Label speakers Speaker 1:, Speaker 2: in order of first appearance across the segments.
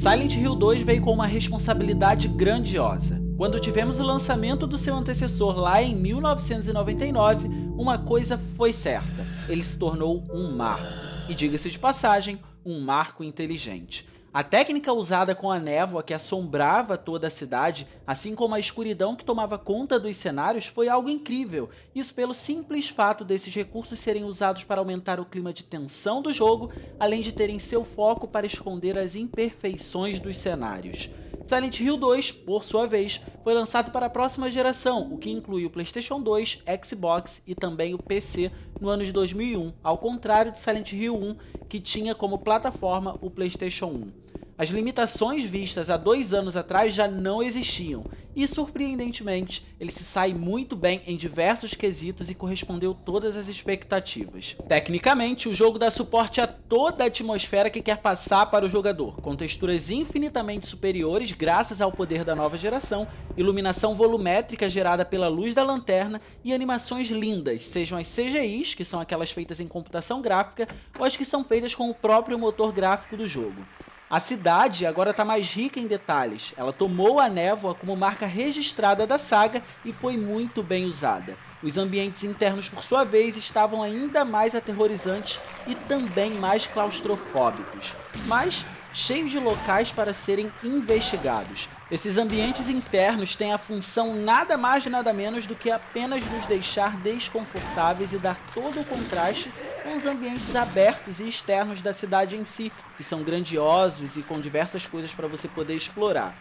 Speaker 1: Silent Hill 2 veio com uma responsabilidade grandiosa. Quando tivemos o lançamento do seu antecessor lá em 1999, uma coisa foi certa: ele se tornou um marco. E diga-se de passagem, um marco inteligente. A técnica usada com a névoa que assombrava toda a cidade, assim como a escuridão que tomava conta dos cenários, foi algo incrível. Isso pelo simples fato desses recursos serem usados para aumentar o clima de tensão do jogo, além de terem seu foco para esconder as imperfeições dos cenários. Silent Hill 2, por sua vez, foi lançado para a próxima geração, o que inclui o PlayStation 2, Xbox e também o PC no ano de 2001, ao contrário de Silent Hill 1, que tinha como plataforma o PlayStation 1. As limitações vistas há 2 anos atrás já não existiam, e surpreendentemente, ele se sai muito bem em diversos quesitos e correspondeu todas as expectativas. Tecnicamente, o jogo dá suporte a toda a atmosfera que quer passar para o jogador, com texturas infinitamente superiores graças ao poder da nova geração, iluminação volumétrica gerada pela luz da lanterna e animações lindas, sejam as CGIs, que são aquelas feitas em computação gráfica, ou as que são feitas com o próprio motor gráfico do jogo. A cidade agora está mais rica em detalhes, ela tomou a névoa como marca registrada da saga e foi muito bem usada. Os ambientes internos, por sua vez, estavam ainda mais aterrorizantes e também mais claustrofóbicos, mas cheios de locais para serem investigados. Esses ambientes internos têm a função nada mais nada menos do que apenas nos deixar desconfortáveis e dar todo o contraste com os ambientes abertos e externos da cidade em si, que são grandiosos e com diversas coisas para você poder explorar.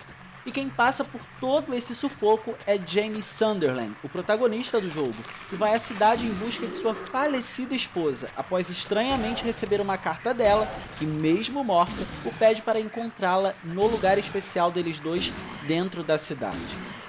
Speaker 1: E quem passa por todo esse sufoco é James Sunderland, o protagonista do jogo, que vai à cidade em busca de sua falecida esposa, após estranhamente receber uma carta dela, que mesmo morta, o pede para encontrá-la no lugar especial deles dois dentro da cidade.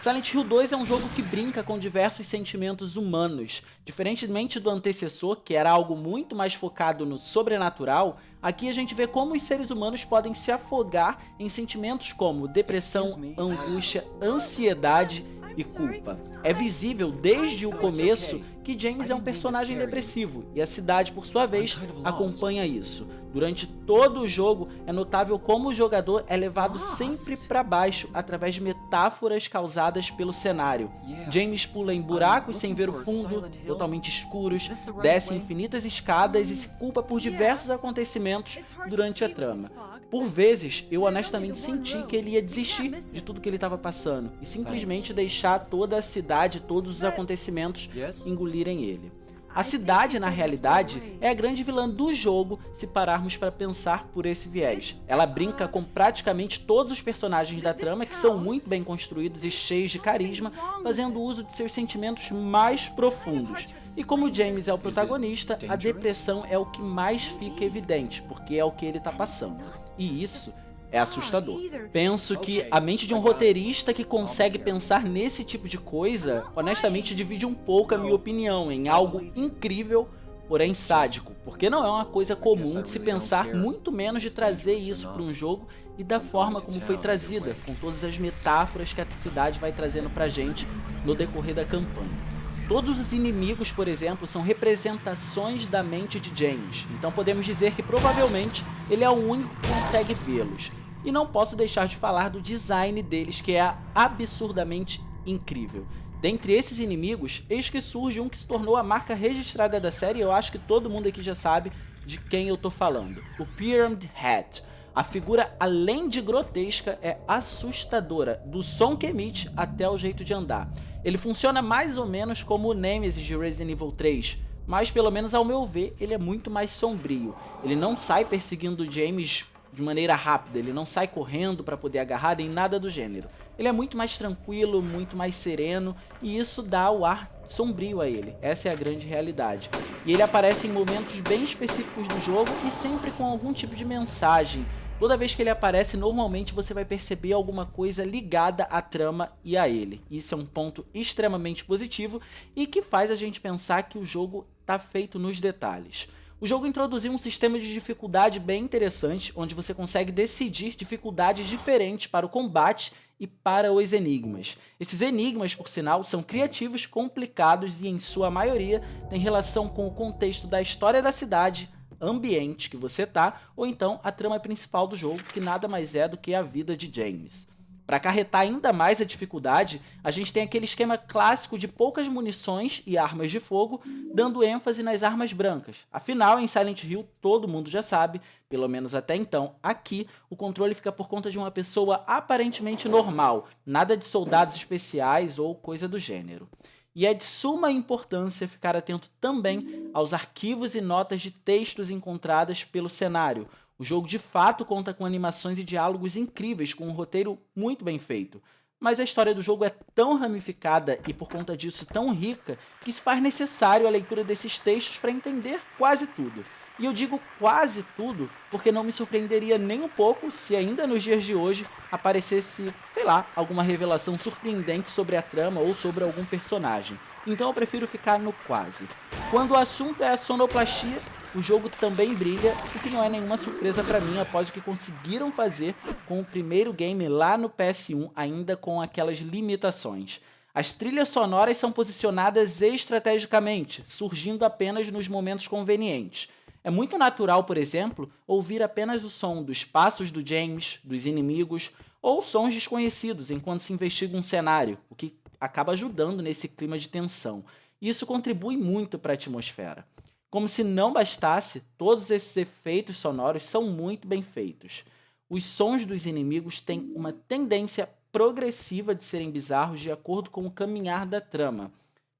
Speaker 1: Silent Hill 2 é um jogo que brinca com diversos sentimentos humanos. Diferentemente do antecessor, que era algo muito mais focado no sobrenatural, aqui a gente vê como os seres humanos podem se afogar em sentimentos como depressão, angústia, ansiedade e culpa. É visível desde o começo que James é um personagem depressivo, e a cidade, por sua vez, acompanha isso. Durante todo o jogo, é notável como o jogador é levado sempre para baixo através de metáforas causadas pelo cenário. James pula em buracos sem ver o fundo, totalmente escuros, desce infinitas escadas e se culpa por diversos acontecimentos durante a trama. Por vezes, eu honestamente senti que ele ia desistir de tudo que ele estava passando e simplesmente deixar toda a cidade, todos os acontecimentos engolirem ele. A cidade, na realidade, é a grande vilã do jogo se pararmos para pensar por esse viés. Ela brinca com praticamente todos os personagens da trama, que são muito bem construídos e cheios de carisma, fazendo uso de seus sentimentos mais profundos. E como James é o protagonista, a depressão é o que mais fica evidente, porque é o que ele está passando. E isso é assustador. Penso que a mente de um roteirista que consegue pensar nesse tipo de coisa, honestamente divide um pouco a minha opinião em algo incrível, porém sádico, porque não é uma coisa comum de se pensar, muito menos de trazer isso para um jogo e da forma como foi trazida, com todas as metáforas que a cidade vai trazendo pra gente no decorrer da campanha. Todos os inimigos, por exemplo, são representações da mente de James, então podemos dizer que provavelmente ele é o único que consegue vê-los. E não posso deixar de falar do design deles, que é absurdamente incrível. Dentre esses inimigos, eis que surge um que se tornou a marca registrada da série, e eu acho que todo mundo aqui já sabe de quem eu tô falando. O Pyramid Head. A figura, além de grotesca, é assustadora, do som que emite até o jeito de andar. Ele funciona mais ou menos como o Nemesis de Resident Evil 3, mas pelo menos ao meu ver, ele é muito mais sombrio. Ele não sai perseguindo o James de maneira rápida, ele não sai correndo para poder agarrar nem nada do gênero. Ele é muito mais tranquilo, muito mais sereno, e isso dá o ar sombrio a ele. Essa é a grande realidade. E ele aparece em momentos bem específicos do jogo e sempre com algum tipo de mensagem. Toda vez que ele aparece, normalmente você vai perceber alguma coisa ligada à trama e a ele. Isso é um ponto extremamente positivo e que faz a gente pensar que o jogo está feito nos detalhes. O jogo introduziu um sistema de dificuldade bem interessante, onde você consegue decidir dificuldades diferentes para o combate e para os enigmas. Esses enigmas, por sinal, são criativos, complicados e, em sua maioria, têm relação com o contexto da história da cidade, ambiente que você tá, ou então a trama principal do jogo, que nada mais é do que a vida de James. Para acarretar ainda mais a dificuldade, a gente tem aquele esquema clássico de poucas munições e armas de fogo, dando ênfase nas armas brancas. Afinal, em Silent Hill, todo mundo já sabe, pelo menos até então, aqui, o controle fica por conta de uma pessoa aparentemente normal, nada de soldados especiais ou coisa do gênero. E é de suma importância ficar atento também aos arquivos e notas de textos encontradas pelo cenário. O jogo de fato conta com animações e diálogos incríveis, com um roteiro muito bem feito. Mas a história do jogo é tão ramificada e por conta disso tão rica que se faz necessário a leitura desses textos para entender quase tudo. E eu digo quase tudo porque não me surpreenderia nem um pouco se ainda nos dias de hoje aparecesse, sei lá, alguma revelação surpreendente sobre a trama ou sobre algum personagem. Então eu prefiro ficar no quase. Quando o assunto é a sonoplastia, o jogo também brilha, o que não é nenhuma surpresa para mim após o que conseguiram fazer com o primeiro game lá no PS1, ainda com aquelas limitações. As trilhas sonoras são posicionadas estrategicamente, surgindo apenas nos momentos convenientes. É muito natural, por exemplo, ouvir apenas o som dos passos do James, dos inimigos, ou sons desconhecidos enquanto se investiga um cenário, o que acaba ajudando nesse clima de tensão. E isso contribui muito para a atmosfera. Como se não bastasse, todos esses efeitos sonoros são muito bem feitos. Os sons dos inimigos têm uma tendência progressiva de serem bizarros de acordo com o caminhar da trama.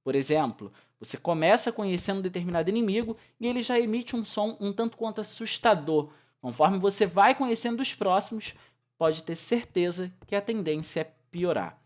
Speaker 1: Por exemplo, você começa conhecendo um determinado inimigo e ele já emite um som um tanto quanto assustador. Conforme você vai conhecendo os próximos, pode ter certeza que a tendência é piorar.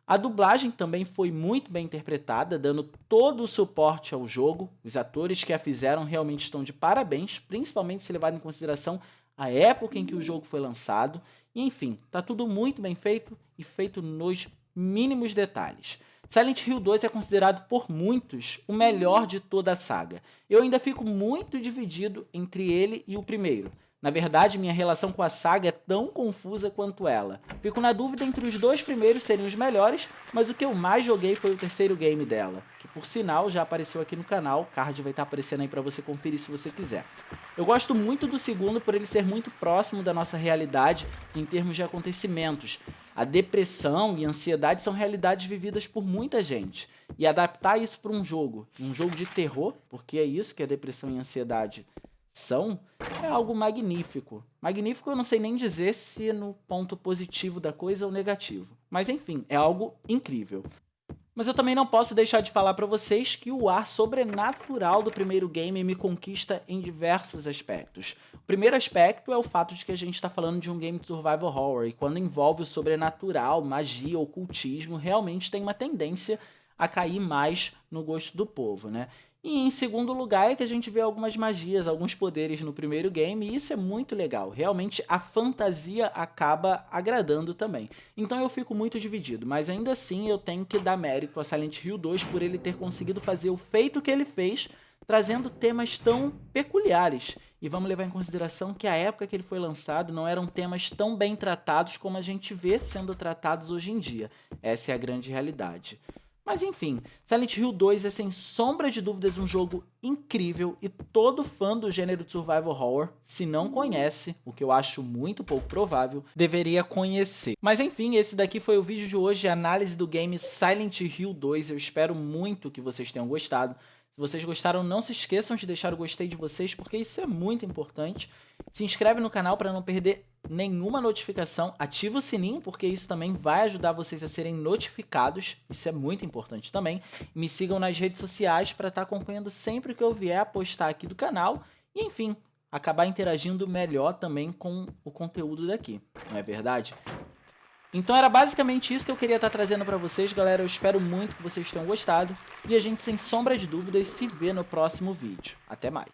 Speaker 1: A dublagem também foi muito bem interpretada, dando todo o suporte ao jogo. Os atores que a fizeram realmente estão de parabéns, principalmente se levado em consideração a época em que o jogo foi lançado. E, enfim, tá tudo muito bem feito e feito nos mínimos detalhes. Silent Hill 2 é considerado por muitos o melhor de toda a saga. Eu ainda fico muito dividido entre ele e o primeiro. Na verdade, minha relação com a saga é tão confusa quanto ela. Fico na dúvida entre os dois primeiros serem os melhores, mas o que eu mais joguei foi o terceiro game dela, que por sinal já apareceu aqui no canal, o card vai estar aparecendo aí para você conferir se você quiser. Eu gosto muito do segundo por ele ser muito próximo da nossa realidade em termos de acontecimentos. A depressão e a ansiedade são realidades vividas por muita gente. E adaptar isso para um jogo de terror, porque é isso que a depressão e a ansiedade são, é algo magnífico. Magnífico eu não sei nem dizer se no ponto positivo da coisa ou negativo. Mas enfim, é algo incrível. Mas eu também não posso deixar de falar para vocês que o ar sobrenatural do primeiro game me conquista em diversos aspectos. O primeiro aspecto é o fato de que a gente está falando de um game de survival horror, e quando envolve o sobrenatural, magia, ocultismo, realmente tem uma tendência a cair mais no gosto do povo, né? E em segundo lugar é que a gente vê algumas magias, alguns poderes no primeiro game, e isso é muito legal. Realmente a fantasia acaba agradando também. Então eu fico muito dividido, mas ainda assim eu tenho que dar mérito a Silent Hill 2 por ele ter conseguido fazer o feito que ele fez, trazendo temas tão peculiares. E vamos levar em consideração que a época que ele foi lançado não eram temas tão bem tratados como a gente vê sendo tratados hoje em dia. Essa é a grande realidade. Mas enfim, Silent Hill 2 é sem sombra de dúvidas um jogo incrível e todo fã do gênero de survival horror, se não conhece, o que eu acho muito pouco provável, deveria conhecer. Mas enfim, esse daqui foi o vídeo de hoje, a análise do game Silent Hill 2. Eu espero muito que vocês tenham gostado. Se vocês gostaram, não se esqueçam de deixar o gostei de vocês, porque isso é muito importante. Se inscreve no canal para não perder nenhuma notificação, ativa o sininho, porque isso também vai ajudar vocês a serem notificados, isso é muito importante também. Me sigam nas redes sociais para estar acompanhando sempre que eu vier a postar aqui do canal, e enfim, acabar interagindo melhor também com o conteúdo daqui, não é verdade? Então era basicamente isso que eu queria estar trazendo para vocês, galera. Eu espero muito que vocês tenham gostado, e a gente, sem sombra de dúvidas, se vê no próximo vídeo. Até mais!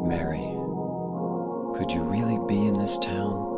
Speaker 2: Mary, could you really be in this town?